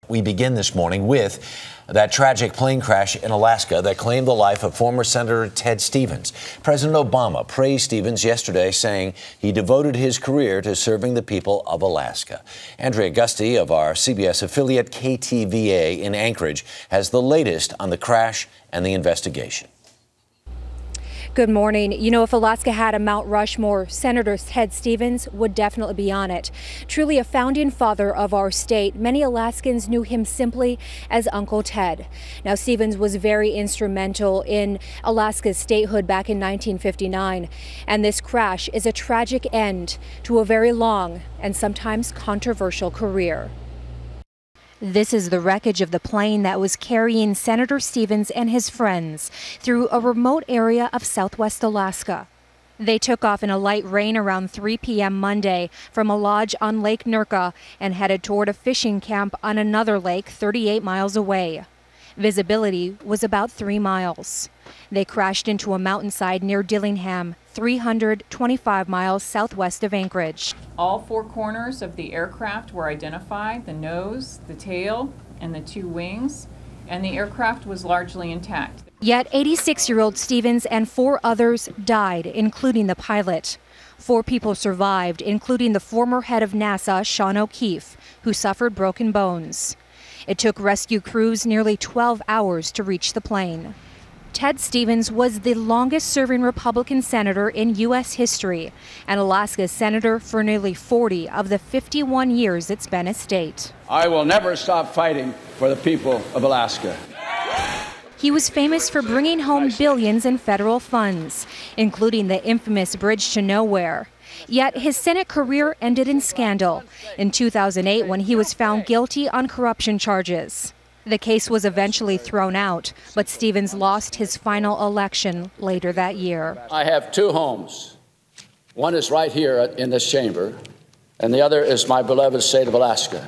We begin this morning with that tragic plane crash in Alaska that claimed the life of former Senator Ted Stevens. President Obama praised Stevens yesterday, saying he devoted his career to serving the people of Alaska. Andrea Gusty of our CBS affiliate KTVA in Anchorage has the latest on the crash and the investigation. Good morning. You know, if Alaska had a Mount Rushmore, Senator Ted Stevens would definitely be on it. Truly a founding father of our state, many Alaskans knew him simply as Uncle Ted. Now, Stevens was very instrumental in Alaska's statehood back in 1959, and this crash is a tragic end to a very long and sometimes controversial career. This is the wreckage of the plane that was carrying Senator Stevens and his friends through a remote area of southwest Alaska. They took off in a light rain around 3 p.m. Monday from a lodge on Lake Nurka and headed toward a fishing camp on another lake 38 miles away. Visibility was about 3 miles. They crashed into a mountainside near Dillingham, 325 miles southwest of Anchorage. All 4 corners of the aircraft were identified, the nose, the tail, and the 2 wings, and the aircraft was largely intact. Yet 86-year-old Stevens and 4 others died, including the pilot. 4 people survived, including the former head of NASA, Sean O'Keefe, who suffered broken bones. It took rescue crews nearly 12 hours to reach the plane. Ted Stevens was the longest-serving Republican senator in U.S. history and Alaska's senator for nearly 40 of the 51 years it's been a state. I will never stop fighting for the people of Alaska. He was famous for bringing home billions in federal funds, including the infamous Bridge to Nowhere. Yet his Senate career ended in scandal in 2008 when he was found guilty on corruption charges. The case was eventually thrown out, but Stevens lost his final election later that year. I have 2 homes. One is right here in this chamber, and the other is my beloved state of Alaska.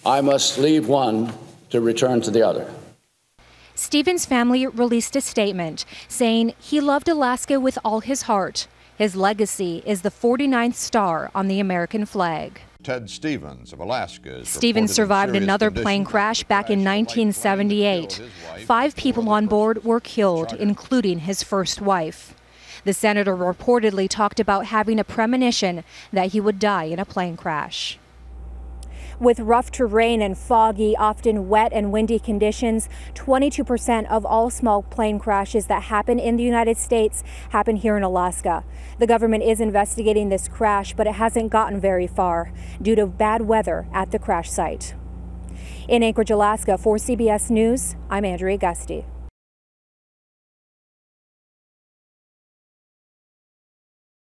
I must leave one to return to the other. Stevens' family released a statement saying he loved Alaska with all his heart. His legacy is the 49th star on the American flag. Ted Stevens of Alaska. Stevens survived another plane crash back in 1978. 5 people on board were killed, including his first wife. The senator reportedly talked about having a premonition that he would die in a plane crash. With rough terrain and foggy, often wet and windy conditions, 22% of all small plane crashes that happen in the United States happen here in Alaska. The government is investigating this crash, but it hasn't gotten very far due to bad weather at the crash site. In Anchorage, Alaska, for CBS News, I'm Andrea Gusty.